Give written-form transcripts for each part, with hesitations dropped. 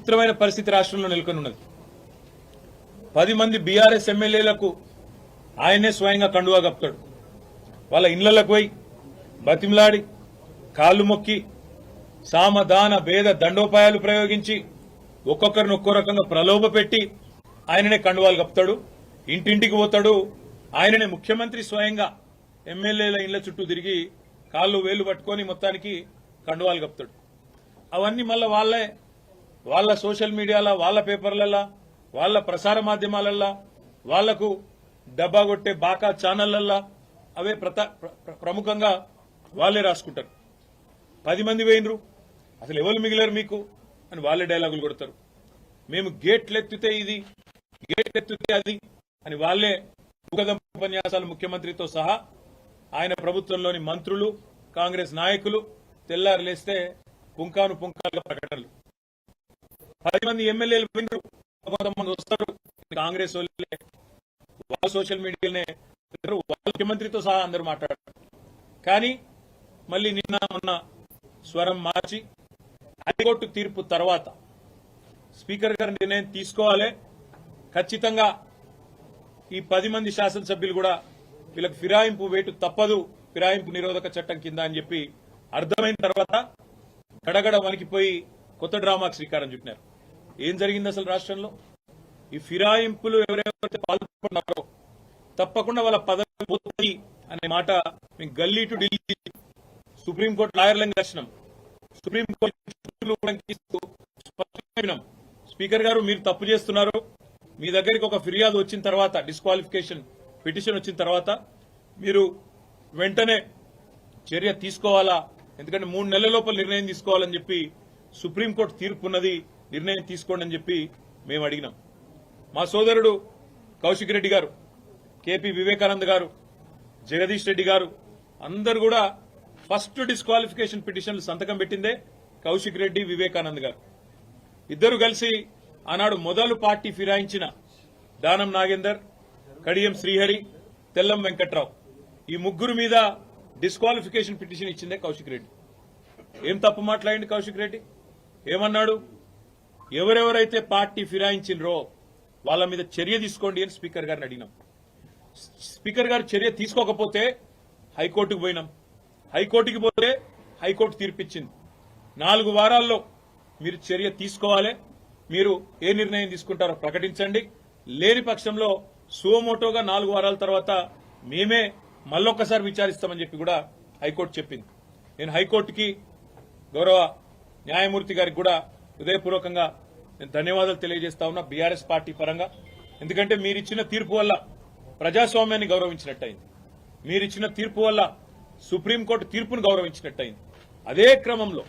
చిత్రమైన పరిస్థితి రాష్ట్రంలో నెలకొని ఉన్నది. 10 మంది బీఆర్ఎస్ ఎమ్మెల్యేలకు ఆయనే స్వయంగా కండువా కప్తాడు. వాళ్ళ ఇళ్లకు పోయి బతిమలాడి కాళ్ళు మొక్కి సామదాన భేద దండోపాయాలు ప్రయోగించి ఒక్కొక్కరిని ఒక్కో రకంగా ప్రలోభ పెట్టి ఆయననే కండువాలు కప్తాడు. ఇంటింటికి పోతాడు. ఆయననే ముఖ్యమంత్రి స్వయంగా ఎమ్మెల్యేల ఇళ్ల చుట్టూ తిరిగి కాళ్ళు వేలు పట్టుకొని మొత్తానికి కండువాలు కప్తాడు. అవన్నీ మళ్ళా వాళ్ళ సోషల్ మీడియాలో, వాళ్ళ పేపర్లలో, వాళ్ళ ప్రసార మాధ్యమాలల్లో, వాళ్లకు డబ్బా కొట్టే బాకా ఛానళ్లల్లో అవే ప్రముఖంగా వాళ్లే రాసుకుంటారు. 10 మంది పోయినరు, అసలు ఎవరు మిగిలారు మీకు అని వాళ్ళే డైలాగులు కొడతారు. మేము గేట్లెత్తితే ఇది, గేట్లెత్తితే అది అని వాళ్లే ఉపన్యాసాలు ముఖ్యమంత్రితో సహా ఆయన ప్రభుత్వంలోని మంత్రులు, కాంగ్రెస్ నాయకులు తెల్లారు లేస్తే పుంకాను పుంకాలుగా ప్రకటనలు. 10 మంది ఎమ్మెల్యేలు పోయినరు, కొంతమంది వస్తారు, కాంగ్రెస్ వాళ్ళ సోషల్ మీడియానే వాళ్ళ ముఖ్యమంత్రితో సహా అందరూ మాట్లాడారు. కానీ మళ్లీ నిన్న మొన్న స్వరం మార్చి హైకోర్టు తీర్పు తర్వాత స్పీకర్ గారు నిర్ణయం తీసుకోవాలి, ఖచ్చితంగా ఈ 10 మంది శాసనసభ్యులు కూడా వీళ్ళకి ఫిరాయింపు వేటు తప్పదు, ఫిరాయింపు నిరోధక చట్టం కింద అని చెప్పి అర్థమైన తర్వాత గడగడ వణికిపోయి కొత్త డ్రామాకు శ్రీకారం చుట్టినారు. ఏం జరిగింది అసలు రాష్ట్రంలో? ఈ ఫిరాయింపులు ఎవరెవరైతే పాల్పడుతున్నారో తప్పకుండా వాళ్ళ పదవి పోతుంది అనే మాట మేము గల్లీ టు ఢిల్లీ సుప్రీంకోర్టు లాయర్లను కలిసినాం. సుప్రీంకోర్టు స్పీకర్ గారు మీరు తప్పు చేస్తున్నారు, మీ దగ్గరికి ఒక ఫిర్యాదు వచ్చిన తర్వాత, డిస్క్వాలిఫికేషన్ పిటిషన్ వచ్చిన తర్వాత మీరు వెంటనే చర్య తీసుకోవాలా, ఎందుకంటే 3 నెలల లోపల నిర్ణయం తీసుకోవాలని చెప్పి సుప్రీంకోర్టు తీర్పున్నది, నిర్ణయం తీసుకోండి అని చెప్పి మేము అడిగినాం. మా సోదరుడు కౌశిక్ రెడ్డి గారు, కేపీ వివేకానంద్ గారు, జగదీష్ రెడ్డి గారు అందరూ కూడా ఫస్ట్ డిస్క్వాలిఫికేషన్ పిటిషన్లు సంతకం పెట్టిందే కౌశిక్ రెడ్డి, వివేకానంద్ గారు. ఇద్దరు కలిసి ఆనాడు మొదలు పార్టీ ఫిరాయించిన దానం నాగేందర్, కడియం శ్రీహరి, తెల్లం వెంకట్రావు ఈ ముగ్గురు మీద డిస్క్వాలిఫికేషన్ పిటిషన్ ఇచ్చిందే కౌశిక్ రెడ్డి. ఏం తప్పు మాట్లాడింది కౌశిక్ రెడ్డి? ఏమన్నాడు? ఎవరెవరైతే పార్టీ ఫిరాయించినరో వాళ్ళ మీద చర్య తీసుకోండి అని స్పీకర్ గారిని అడిగినాం. స్పీకర్ గారు చర్య తీసుకోకపోతే హైకోర్టుకు పోయినాం. హైకోర్టుకి పోతే హైకోర్టు తీర్పిచ్చింది, 4 వారాల్లో మీరు చర్య తీసుకోవాలి, మీరు ఏ నిర్ణయం తీసుకుంటారో ప్రకటించండి, లేని పక్షంలో సుమోటోగా 4 వారాల తర్వాత మేమే మళ్ళొక్కసారి విచారిస్తామని చెప్పి కూడా హైకోర్టు చెప్పింది. నేను హైకోర్టుకి, గౌరవ న్యాయమూర్తి గారికి కూడా హృదయపూర్వకంగా నేను ధన్యవాదాలు తెలియజేస్తా ఉన్నా బీఆర్ఎస్ పార్టీ పరంగా. ఎందుకంటే మీరిచ్చిన తీర్పు వల్ల ప్రజాస్వామ్యాన్ని గౌరవించినట్టయింది, మీరిచ్చిన తీర్పు వల్ల సుప్రీంకోర్టు తీర్పును గౌరవించినట్టయింది. అదే క్రమంలో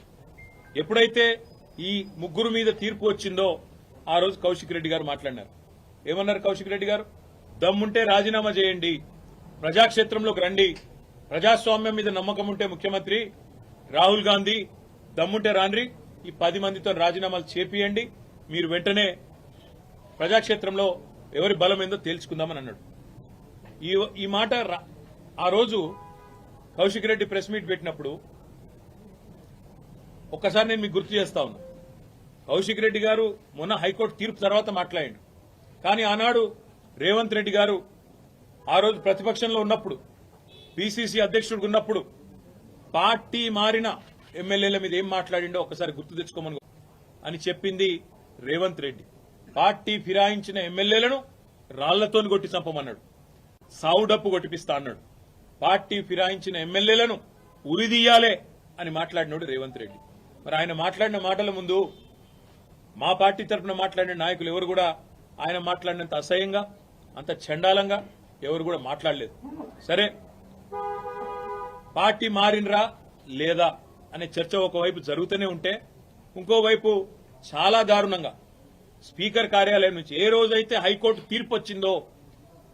ఎప్పుడైతే ఈ ముగ్గురు మీద తీర్పు వచ్చిందో ఆ రోజు కౌశిక్ రెడ్డి గారు మాట్లాడినారు. ఏమన్నారు కౌశిక్ రెడ్డి గారు? దమ్ముంటే రాజీనామా చేయండి, ప్రజాక్షేత్రంలోకి రండి, ప్రజాస్వామ్యం మీద నమ్మకం ఉంటే ముఖ్యమంత్రి రాహుల్ గాంధీ దమ్ముంటే రాండ్రి, ఈ 10 మందితో రాజీనామాలు చేపియండి, మీరు వెంటనే ప్రజాక్షేత్రంలో ఎవరి బలం ఏందో తేల్చుకుందామని అన్నాడు. ఈ మాట ఆ రోజు కౌశిక్ రెడ్డి ప్రెస్ మీట్ పెట్టినప్పుడు ఒక్కసారి నేను మీకు గుర్తు చేస్తా ఉన్నా. కౌశిక్ రెడ్డి గారు మొన్న హైకోర్టు తీర్పు తర్వాత మాట్లాడాడు. కానీ ఆనాడు రేవంత్ రెడ్డి గారు ఆ రోజు ప్రతిపక్షంలో ఉన్నప్పుడు, పీసీసీ అధ్యక్షుడిగా ఉన్నప్పుడు పార్టీ మారిన ఎమ్మెల్యేల మీద ఏం మాట్లాడిండో ఒకసారి గుర్తు తెచ్చుకోమని అని చెప్పింది రేవంత్ రెడ్డి. పార్టీ ఫిరాయించిన ఎమ్మెల్యేలను రాళ్లతో కొట్టి చంపమన్నాడు, సావుడప్పు కొట్టిపిస్తా అన్నాడు. పార్టీ ఫిరాయించిన ఎమ్మెల్యేలను ఉరిదీయాలే అని మాట్లాడినాడు రేవంత్ రెడ్డి. మరి ఆయన మాట్లాడిన మాటల ముందు మా పార్టీ తరఫున మాట్లాడిన నాయకులు ఎవరు కూడా ఆయన మాట్లాడినంత అసహ్యంగా, అంత చండాలంగా ఎవరు కూడా మాట్లాడలేదు. సరే, పార్టీ మారినరా లేదా అనే చర్చ ఒకవైపు జరుగుతూనే ఉంటే, ఇంకోవైపు చాలా దారుణంగా స్పీకర్ కార్యాలయం నుంచి ఏ రోజైతే హైకోర్టు తీర్పు వచ్చిందో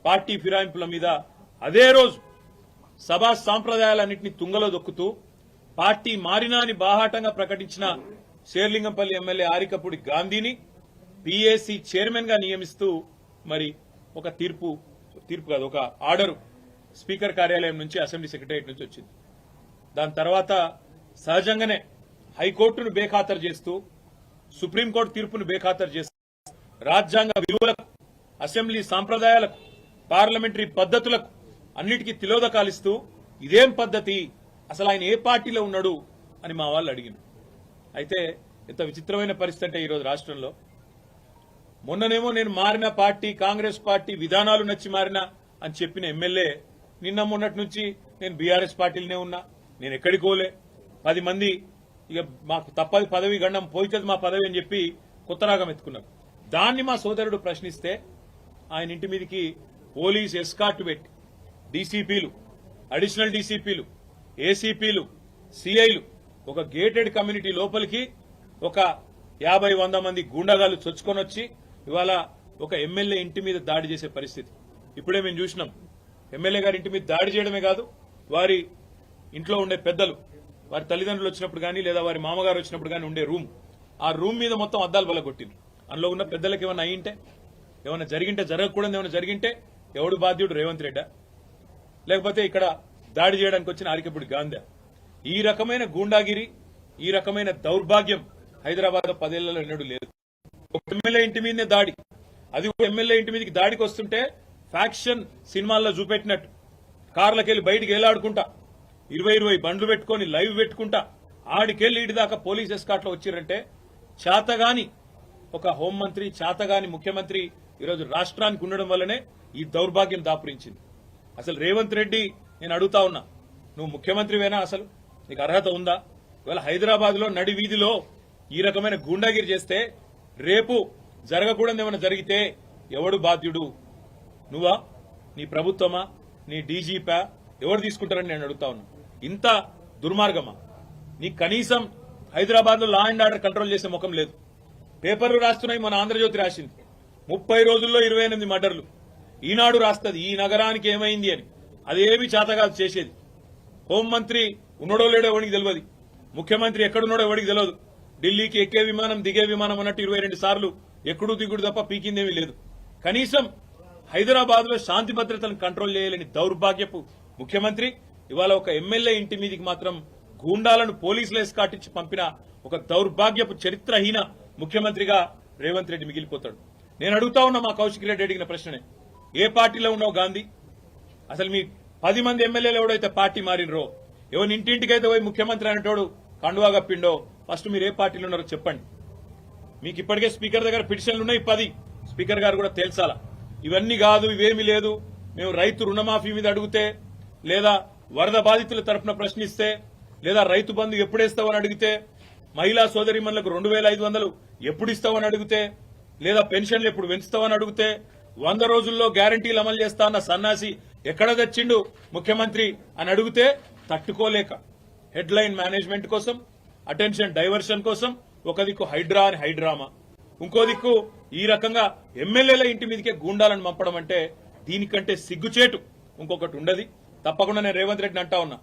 పార్టీ ఫిరాయింపుల మీద, అదే రోజు సభా సాంప్రదాయాలన్నింటినీ తుంగలో దొక్కుతూ పార్టీ మారినా అని బాహాటంగా ప్రకటించిన శేర్లింగంపల్లి ఎమ్మెల్యే ఆరికపూడి గాంధీని పీఏసీ చైర్మన్ గా నియమిస్తూ మరి ఒక తీర్పు కాదు, ఒక ఆర్డరు స్పీకర్ కార్యాలయం నుంచి, అసెంబ్లీ సెక్రటరియట్ నుంచి వచ్చింది. దాని తర్వాత సహజంగానే హైకోర్టును బేఖాతరు చేస్తూ సుప్రీంకోర్టు తీర్పును బేఖాతరు చేస్తారు, రాజ్యాంగ విలువలకు, అసెంబ్లీ సాంప్రదాయాలకు, పార్లమెంటరీ పద్ధతులకు అన్నిటికీ తిలోదకాలిస్తూ ఇదేం పద్ధతి, అసలు ఆయన ఏ పార్టీలో ఉన్నాడు అని మా వాళ్ళు అడిగింది. అయితే ఎంత విచిత్రమైన పరిస్థితి అంటే ఈరోజు రాష్ట్రంలో, మొన్ననేమో నేను మారిన పార్టీ కాంగ్రెస్ పార్టీ విధానాలు నచ్చి మారినా అని చెప్పిన ఎమ్మెల్యే నిన్న మొన్నటి నుంచి నేను బీఆర్ఎస్ పార్టీలోనే ఉన్నా, నేను ఎక్కడికి పోలే, 10 మంది ఇక మాకు తప్పది పదవి గండం పోయితుంది మా పదవి అని చెప్పి కొత్త రాగం ఎత్తుకున్నారు. దాన్ని మా సోదరుడు ప్రశ్నిస్తే ఆయన ఇంటి మీదకి పోలీస్ ఎస్కార్ట్ పెట్టి డీసీపీలు, అడిషనల్ డీసీపీలు, ఏసీపీలు, సిఐలు ఒక గేటెడ్ కమ్యూనిటీ లోపలికి ఒక 50-100 మంది గూండాగాలు చొచ్చుకొని వచ్చి ఇవాళ ఒక ఎమ్మెల్యే ఇంటి మీద దాడి చేసే పరిస్థితి ఇప్పుడే మేము చూసినాం. ఎమ్మెల్యే గారి ఇంటి మీద దాడి చేయడమే కాదు, వారి ఇంట్లో ఉండే పెద్దలు, వారి తల్లిదండ్రులు వచ్చినప్పుడు కానీ లేదా వారి మామగారు వచ్చినప్పుడు కానీ ఉండే రూమ్, ఆ రూమ్ మీద మొత్తం అద్దాలు బలగొట్టిండ్రు. అందులో ఉన్న పెద్దలకు ఏమైనా అయ్యింటే, ఏమైనా జరిగింటే, జరగకూడదు ఏమైనా జరిగింటే ఎవడు బాధ్యుడు? రేవంత్ రెడ్డా, లేకపోతే ఇక్కడ దాడి చేయడానికి వచ్చిన ఆరికపూడి గాంధీ? ఈ రకమైన గూండాగిరి, ఈ రకమైన దౌర్భాగ్యం హైదరాబాద్ 10 ఏళ్లలో ఎన్నడూ లేదు. ఒక ఎమ్మెల్యే ఇంటి మీదనే దాడి, అది ఎమ్మెల్యే ఇంటి మీదకి దాడికి వస్తుంటే ఫ్యాక్షన్ సినిమాల్లో చూపెట్టినట్టు కార్లకెళ్లి బయటికి ఏలాడుకుంటా 20 బండ్లు పెట్టుకుని లైవ్ పెట్టుకుంటా ఆడికెళ్లి ఇటు దాకా పోలీస్ ఎస్కాట్లో వచ్చిరంటే చేతగాని ఒక హోంమంత్రి, చేతగాని ముఖ్యమంత్రి ఈరోజు రాష్ట్రానికి ఉండడం వల్లనే ఈ దౌర్భాగ్యం దాపురించింది. అసలు రేవంత్ రెడ్డి, నేను అడుగుతా ఉన్నా, నువ్వు ముఖ్యమంత్రివేనా? అసలు నీకు అర్హత ఉందా? ఇవాళ హైదరాబాద్ లో నడి వీధిలో ఈ రకమైన గూండాగిరి చేస్తే రేపు జరగకూడదు ఏమైనా జరిగితే ఎవడు బాధ్యుడు? నువ్వా, నీ ప్రభుత్వమా, నీ డీజీపా? ఎవరు తీసుకుంటారని నేను అడుగుతా ఉన్నా. ఇంత దుర్మార్గమా? నీ కనీసం హైదరాబాద్ లో లా అండ్ ఆర్డర్ కంట్రోల్ చేసే ముఖం లేదు. పేపర్లు రాస్తున్నాయి, మన ఆంధ్రజ్యోతి రాసింది 30 రోజుల్లో 28 మర్డర్లు. ఈనాడు రాస్తుంది ఈ నగరానికి ఏమైంది అని. అదేమి చేతగాదు చేసేది. హోంమంత్రి ఉన్నాడో లేడో ఎవరికి తెలియదు, ముఖ్యమంత్రి ఎక్కడున్నాడో ఎవరికి తెలియదు. ఢిల్లీకి ఎక్కే విమానం దిగే విమానం అన్నట్టు 22 సార్లు ఎక్కడు దిగుడు తప్ప పీకిందేమీ లేదు. కనీసం హైదరాబాద్ లో శాంతి భద్రతలను కంట్రోల్ చేయలేని దౌర్భాగ్యపు ముఖ్యమంత్రి ఇవాళ ఒక ఎమ్మెల్యే ఇంటి మీదికి మాత్రం గూండాలను పోలీసులు ఎస్కాటించి పంపిన ఒక దౌర్భాగ్యపు చరిత్రహీన ముఖ్యమంత్రిగా రేవంత్ రెడ్డి మిగిలిపోతాడు. నేను అడుగుతా ఉన్నా మా కౌశిక్ రెడ్డి అడిగిన ప్రశ్ననే, ఏ పార్టీలో ఉన్నావు గాంధీ? అసలు మీ 10 మంది ఎమ్మెల్యేలు ఎవడైతే పార్టీ మారినరో, ఎవరి ఇంటింటికైతే పోయి ముఖ్యమంత్రి అనేటోడు కండువా కప్పిండో, ఫస్ట్ మీరు ఏ పార్టీలో ఉన్నారో చెప్పండి. మీకు ఇప్పటికే స్పీకర్ దగ్గర పిటిషన్లు ఉన్నాయి 10. స్పీకర్ గారు కూడా తేల్చాలా. ఇవన్నీ కాదు, ఇవేమీ లేదు, మేము రైతు రుణమాఫీ మీద అడిగితే, లేదా వరద బాధితుల తరఫున ప్రశ్నిస్తే, లేదా రైతు బంధు ఎప్పుడేస్తావని అడిగితే, మహిళా సోదరిమణులకు 2500 ఎప్పుడు ఇస్తావని అడిగితే, లేదా పెన్షన్లు ఎప్పుడు పెంచుతావని అడిగితే, 100 రోజుల్లో గ్యారంటీలు అమలు చేస్తా అన్న సన్నాసి ఎక్కడ తెచ్చిండు ముఖ్యమంత్రి అని అడిగితే తట్టుకోలేక హెడ్లైన్ మేనేజ్మెంట్ కోసం, అటెన్షన్ డైవర్షన్ కోసం ఒక దిక్కు హైడ్రా అని హైడ్రామా, ఇంకో దిక్కు ఈ రకంగా ఎమ్మెల్యేల ఇంటి మీదకే గూండాలను పంపడం అంటే దీనికంటే సిగ్గుచేటు ఇంకొకటి ఉండదు. తప్పకుండా నేను రేవంత్ రెడ్డిని అంటా ఉన్నా,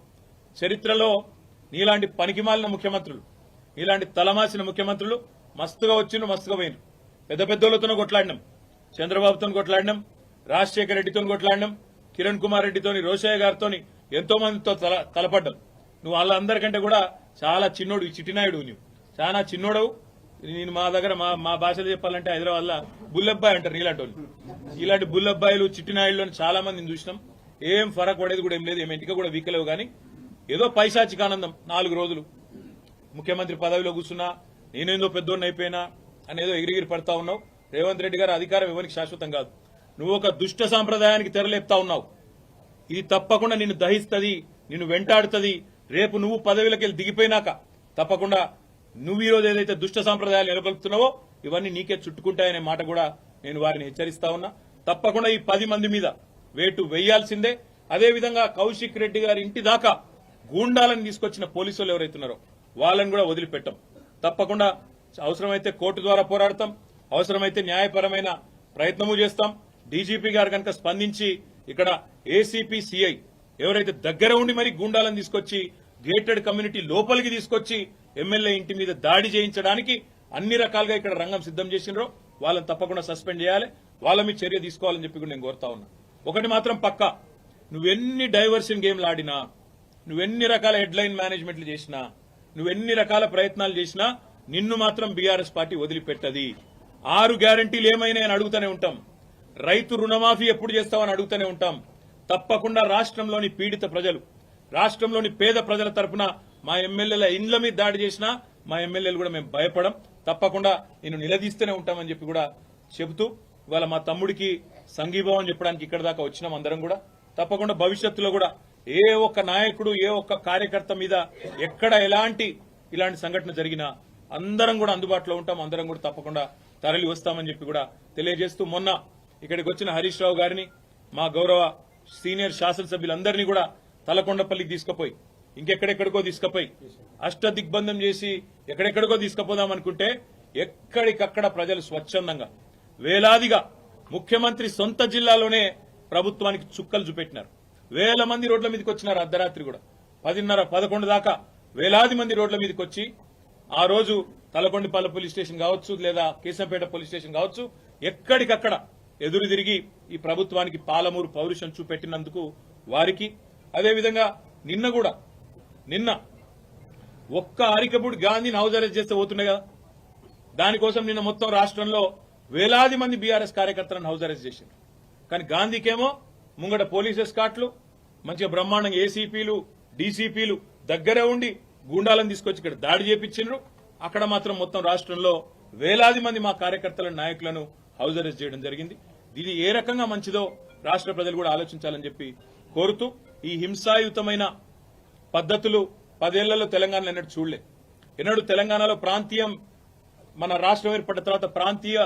చరిత్రలో నీలాంటి పనికిమాలిన ముఖ్యమంత్రులు, నీలాంటి తలమాసిన ముఖ్యమంత్రులు మస్తుగా వచ్చిండ్రు, మస్తుగా పోయినరు. పెద్ద పెద్దోళ్లతోనే కొట్లాడినాం, చంద్రబాబుతో కొట్లాడినాం, రాజశేఖర రెడ్డితో కొట్లాడినాం, కిరణ్ కుమార్ రెడ్డితోని, రోషయ్య గారితో ఎంతో మందితో తలపడ్డాం. నువ్వు వాళ్ళందరికంటే కూడా చాలా చిన్నోడు, ఈ చిట్టినాయుడు, నువ్వు చాలా చిన్నోడవు. నేను మా దగ్గర మా భాషలో చెప్పాలంటే హైదరాబాద్ లో బుల్లబ్బాయి అంటారు నీలాంటి వాళ్ళు. ఇలాంటి బుల్లబ్బాయిలు చిట్టినాయుళ్ళు చాలా మందిని చూసినాం. ఏం ఫరక్ పడేది కూడా ఏం లేదు, ఏం ఇంటికి కూడా వీకలేవు. కానీ ఏదో పైశాచికానందం 4 రోజులు ముఖ్యమంత్రి పదవిలో కూర్చున్నా, నేనేందో పెద్దోడిని అయిపోయినా అనేదో ఎగిరిగిరి పడతా ఉన్నావు. రేవంత్ రెడ్డి గారు అధికారం ఎవరికి శాశ్వతం కాదు. నువ్వు ఒక దుష్ట సాంప్రదాయానికి తెరలేపుతా ఉన్నావు. ఇది తప్పకుండా నిన్ను దహిస్తుంది, నిన్ను వెంటాడుతుంది. రేపు నువ్వు పదవిలోకి దిగిపోయినాక తప్పకుండా నువ్వు ఈ రోజు ఏదైతే దుష్ట సాంప్రదాయాలు నెలకొల్పుతున్నావో ఇవన్నీ నీకే చుట్టుకుంటాయనే మాట కూడా నేను వారిని హెచ్చరిస్తా ఉన్నా. తప్పకుండా ఈ 10 మంది మీద వేటు వేయాల్సిందే. అదేవిధంగా కౌశిక్ రెడ్డి గారి ఇంటి దాకా గూండాలను తీసుకొచ్చిన పోలీసులు ఎవరైతున్నారో వాళ్ళని కూడా వదిలిపెట్టాం. తప్పకుండా అవసరమైతే కోర్టు ద్వారా పోరాడతాం, అవసరమైతే న్యాయపరమైన ప్రయత్నము చేస్తాం. డీజీపీ గారు కనుక స్పందించి ఇక్కడ ఏసీపీ సిఐ ఎవరైతే దగ్గర ఉండి మరి గూండాలను తీసుకొచ్చి గేటెడ్ కమ్యూనిటీ లోపలికి తీసుకొచ్చి ఎమ్మెల్యే ఇంటి మీద దాడి చేయించడానికి అన్ని రకాలుగా ఇక్కడ రంగం సిద్దం చేసినారో వాళ్ళని తప్పకుండా సస్పెండ్ చేయాలి, వాళ్ళ మీద చర్య తీసుకోవాలని చెప్పి కూడా నేను కోరుతా ఉన్నా. ఒకటి మాత్రం పక్కా, నువ్వెన్ని డైవర్షన్ గేమ్లు ఆడినా, నువ్వెన్ని రకాల హెడ్లైన్ మేనేజ్మెంట్లు చేసినా, నువ్వెన్ని రకాల ప్రయత్నాలు చేసినా నిన్ను మాత్రం బీఆర్ఎస్ పార్టీ వదిలిపెట్టది. 6 గ్యారంటీలు ఏమైనా అని అడుగుతూనే ఉంటాం. రైతు రుణమాఫీ ఎప్పుడు చేస్తామని అడుగుతూనే ఉంటాం. తప్పకుండా రాష్ట్రంలోని పీడిత ప్రజలు, రాష్ట్రంలోని పేద ప్రజల తరపున మా ఎమ్మెల్యేల ఇండ్ల మీద దాడి చేసినా మా ఎమ్మెల్యేలు కూడా మేము భయపడం. తప్పకుండా నేను నిలదీస్తూనే ఉంటామని చెప్పి కూడా చెబుతూ ఇవాళ మా తమ్ముడికి సంఘీభావం చెప్పడానికి ఇక్కడ దాకా వచ్చినాం అందరం కూడా. తప్పకుండా భవిష్యత్తులో కూడా ఏ ఒక్క నాయకుడు, ఏ ఒక్క కార్యకర్త మీద ఎక్కడ ఇలాంటి సంఘటన జరిగినా అందరం కూడా అందుబాటులో ఉంటాం. అందరం కూడా తప్పకుండా తరలి వస్తామని చెప్పి కూడా తెలియజేస్తూ, మొన్న ఇక్కడికి వచ్చిన హరీష్ రావు గారిని, మా గౌరవ సీనియర్ శాసనసభ్యులందరినీ కూడా తలకొండపల్లికి తీసుకుపోయి, ఇంకెక్కడెక్కడికో తీసుకుపోయి, అష్టదిగ్బంధం చేసి ఎక్కడెక్కడికో తీసుకుపోదాం అనుకుంటే ఎక్కడికక్కడ ప్రజలు స్వచ్ఛందంగా వేలాదిగా ముఖ్యమంత్రి సొంత జిల్లాలోనే ప్రభుత్వానికి చుక్కలు చూపెట్టినారు. వేల మంది రోడ్ల మీదకి వచ్చినారు. అర్ధరాత్రి కూడా 10:30, 11 దాకా వేలాది మంది రోడ్ల మీదకి వచ్చి ఆ రోజు తలకొండపల్లి పోలీస్ స్టేషన్ కావచ్చు, లేదా కేశంపేట పోలీస్ స్టేషన్ కావచ్చు, ఎక్కడికక్కడ ఎదురు తిరిగి ఈ ప్రభుత్వానికి పాలమూరు పౌరుషం చూపెట్టినందుకు వారికి, అదేవిధంగా నిన్న ఒక్క అరికపూడి గాంధీని హౌస్ అరెస్ట్ చేస్తే పోతుండే కదా, దానికోసం నిన్న మొత్తం రాష్ట్రంలో వేలాది మంది బీఆర్ఎస్ కార్యకర్తలను హౌస్ అరెస్ట్ చేశారు. కానీ గాంధీకేమో ముంగట పోలీస్ ఎస్కాట్లు, మంచిగా బ్రహ్మాండంగా ఏసీపీలు, డీసీపీలు దగ్గరే ఉండి గూండాలను తీసుకొచ్చి ఇక్కడ దాడి చేపించిండ్రు. అక్కడ మాత్రం మొత్తం రాష్ట్రంలో వేలాది మంది మా కార్యకర్తలను, నాయకులను హౌస్ అరెస్ట్ చేయడం జరిగింది. ఇది ఏ రకంగా మంచిదో రాష్ట్ర ప్రజలు కూడా ఆలోచించాలని చెప్పి కోరుతూ, ఈ హింసాయుతమైన పద్ధతులు 10 ఏళ్లలో తెలంగాణలో ఎన్నడూ చూడలే. ఎన్నడూ తెలంగాణలో ప్రాంతీయం, మన రాష్ట్రం ఏర్పడిన తర్వాత ప్రాంతీయ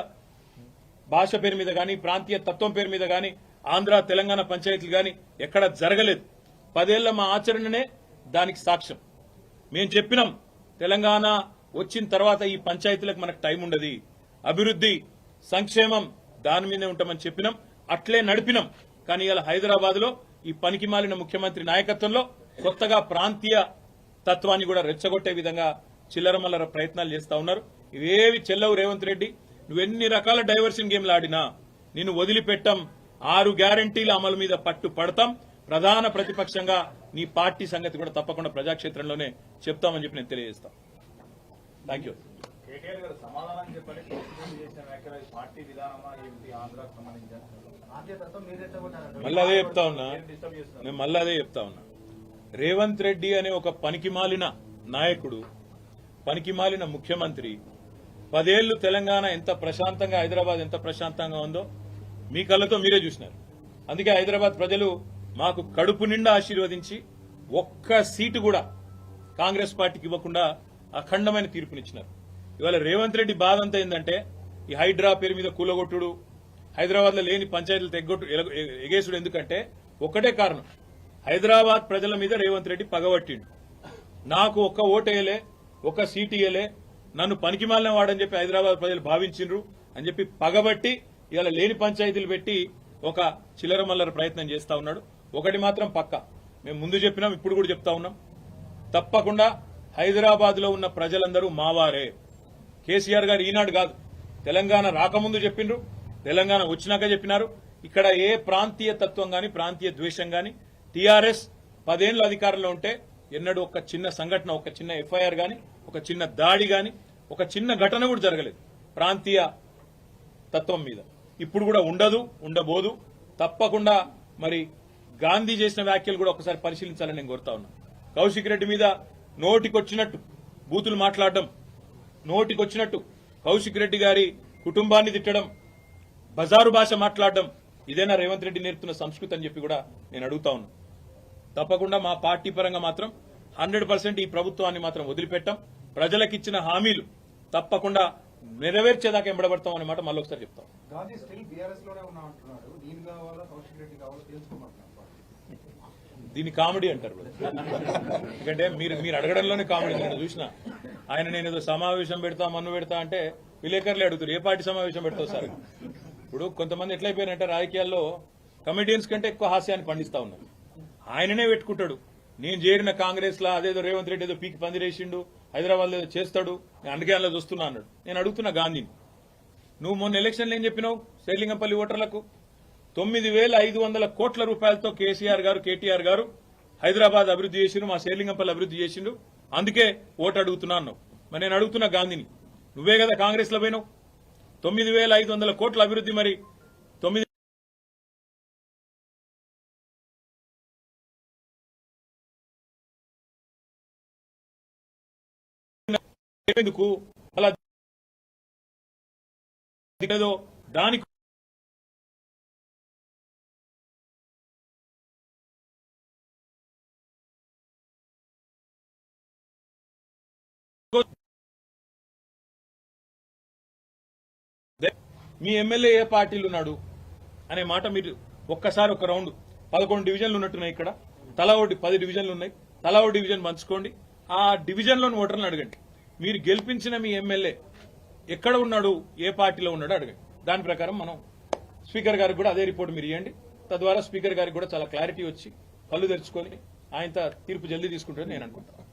భాష పేరు మీద గాని, ప్రాంతీయ తత్వం పేరు మీద గాని, ఆంధ్ర తెలంగాణ పంచాయతీలు గాని ఎక్కడ జరగలేదు. 10 ఏళ్ల మా ఆచరణనే దానికి సాక్ష్యం. మేము చెప్పినాం, తెలంగాణ వచ్చిన తర్వాత ఈ పంచాయతీలకు మనకు టైం ఉండదు, అభివృద్ధి సంక్షేమం దాని మీదే ఉంటామని చెప్పినాం, అట్లే నడిపినాం. కానీ ఇలా హైదరాబాద్ లో ఈ పనికిమాలిన ముఖ్యమంత్రి నాయకత్వంలో కొత్తగా ప్రాంతీయ తత్వాన్ని కూడా రెచ్చగొట్టే విధంగా చిల్లరమల్లర ప్రయత్నాలు చేస్తా ఉన్నారు. ఇవేవి చెల్లవు రేవంత్ రెడ్డి. నువ్వెన్ని రకాల డైవర్షన్ గేమ్లు ఆడినా నిన్ను వదిలిపెట్టాం. 6 గ్యారంటీల అమలు మీద పట్టు పడతాం. ప్రధాన ప్రతిపక్షంగా నీ పార్టీ సంగతి కూడా తప్పకుండా ప్రజాక్షేత్రంలోనే చెప్తామని చెప్పి నేను తెలియజేస్తాను. Thank you. కేటీఆర్ గారు సమాధానం చెప్పండి. చేసిన వ్యాఖ్యలు పార్టీ విధానమా ఏమిటి, ఆంధ్రాకు సంబంధించిన మళ్ళీ అదే చెప్తా ఉన్నా, నేను మళ్ళీ అదే చెప్తా ఉన్నా. రేవంత్ రెడ్డి అనే ఒక పనికిమాలిన నాయకుడు, పనికిమాలిన ముఖ్యమంత్రి 10 ఏళ్లు తెలంగాణ ఎంత ప్రశాంతంగా, హైదరాబాద్ ఎంత ప్రశాంతంగా ఉందో మీ కళ్ళతో మీరే చూసినారు. అందుకే హైదరాబాద్ ప్రజలు మాకు కడుపు నిండా ఆశీర్వదించి ఒక్క సీటు కూడా కాంగ్రెస్ పార్టీకి ఇవ్వకుండా అఖండమైన తీర్పునిచ్చినారు. ఇవాళ రేవంత్ రెడ్డి బాధ అంతా ఏంటంటే ఈ హైడ్రా పేరు మీద కూలగొట్టుడు, హైదరాబాద్ లో లేని పంచాయతీలు ఎగేసుడు. ఎందుకంటే ఒకటే కారణం, హైదరాబాద్ ప్రజల మీద రేవంత్ రెడ్డి పగబట్టిండు. నాకు ఒక్క ఓటేయలే, ఒక్క సీటు ఇయ్యలే, నన్ను పనికిమాలిన వాడని చెప్పి హైదరాబాద్ ప్రజలు భావించిండ్రు అని చెప్పి పగబట్టి ఇవాళ లేని పంచాయతీలు పెట్టి ఒక చిల్లరమల్లర ప్రయత్నం చేస్తా ఉన్నాడు. ఒకటి మాత్రం పక్క, మేము ముందు చెప్పినాం, ఇప్పుడు కూడా చెప్తా ఉన్నాం, తప్పకుండా హైదరాబాద్ లో ఉన్న ప్రజలందరూ మావారే. కేసీఆర్ గారు ఈనాడు కాదు, తెలంగాణ రాకముందు చెప్పిండ్రు, తెలంగాణ వచ్చినాక చెప్పినారు. ఇక్కడ ఏ ప్రాంతీయ తత్వం గాని, ప్రాంతీయ ద్వేషం గాని, టీఆర్ఎస్ 10 ఏళ్ల అధికారంలో ఉంటే ఎన్నడూ ఒక చిన్న సంఘటన, ఒక చిన్న ఎఫ్ఐఆర్ గాని, ఒక చిన్న దాడి గాని, ఒక చిన్న ఘటన కూడా జరగలేదు ప్రాంతీయ తత్వం మీద. ఇప్పుడు కూడా ఉండదు, ఉండబోదు. తప్పకుండా మరి గాంధీ చేసిన వ్యాఖ్యలు కూడా ఒకసారి పరిశీలించాలని నేను కోరుతా ఉన్నా. కౌశిక్ రెడ్డి మీద నోటికొచ్చినట్టు బూతులు మాట్లాడడం, నోటికొచ్చినట్టు కౌశిక్ రెడ్డి గారి కుటుంబాన్ని తిట్టడం, బజారు భాష మాట్లాడడం, ఇదేనా రేవంత్ రెడ్డి నేర్పుతున్న సంస్కృతి అని చెప్పి కూడా నేను అడుగుతా ఉన్నా. తప్పకుండా మా పార్టీ పరంగా మాత్రం 100% ఈ ప్రభుత్వాన్ని మాత్రం వదిలిపెట్టాం. ప్రజలకిచ్చిన హామీలు తప్పకుండా నెరవేర్చేదాకా ఎంబడబడతాం అనే మాట మళ్ళీ ఒకసారి చెప్తాం. దీన్ని కామెడీ అంటారు. ఎందుకంటే మీరు అడగడంలోనే కామెడీ. నేను చూసిన ఆయన, నేను ఏదో సమావేశం పెడతా, మన్ను పెడతా అంటే విలేకరులే అడుగుతారు, ఏ పార్టీ సమావేశం పెడతావు సార్. ఇప్పుడు కొంతమంది ఎట్లయిపోయారంటే రాజకీయాల్లో కమెడియన్స్ కంటే ఎక్కువ హాస్యాన్ని పండిస్తా ఉన్నారు. ఆయననే పెట్టుకుంటాడు, నేను చేరిన కాంగ్రెస్ లా అదేదో రేవంత్ రెడ్డి ఏదో పీకి పందిరేసిండు, హైదరాబాద్ లో ఏదో చేస్తాడు, నేను అందుకే అలా చూస్తున్నా అన్నాడు. నేను అడుగుతున్నా గాంధీని, నువ్వు మొన్న ఎలక్షన్లు ఏం చెప్పినావు శేర్లింగంపల్లి ఓటర్లకు? 9,500 కోట్ల రూపాయలతో కేసీఆర్ గారు, కేటీఆర్ గారు హైదరాబాద్ అభివృద్ధి చేసిండు, మా శేర్లింగంపల్లి అభివృద్ధి చేసిండు, అందుకే ఓటు అడుగుతున్నా అన్నావు. మరి నేను అడుగుతున్నా గాంధీని, నువ్వే కదా కాంగ్రెస్ లో పోయినావు, 9,500 కోట్ల అభివృద్ధి, మరి 9 ఎందుకు అలా ఏదో దానికి మీ ఎమ్మెల్యే ఏ పార్టీలు ఉన్నాడు అనే మాట మీరు ఒక్కసారి ఒక రౌండ్ 11 డివిజన్లు ఉన్నట్టున్నాయి ఇక్కడ, తలా ఒకటి 10 డివిజన్లు ఉన్నాయి, తలా ఒక డివిజన్ పంచుకోండి, ఆ డివిజన్లోని ఓటర్లను అడగండి, మీరు గెలిపించిన మీ ఎమ్మెల్యే ఎక్కడ ఉన్నాడు, ఏ పార్టీలో ఉన్నాడో అడగండి. దాని ప్రకారం మనం స్పీకర్ గారికి కూడా అదే రిపోర్ట్ మీరు ఇవ్వండి. తద్వారా స్పీకర్ గారికి కూడా చాలా క్లారిటీ వచ్చి కళ్ళు తెరుచుకొని ఆయన తీర్పు జల్దీ తీసుకుంటారని నేను అనుకుంటాను.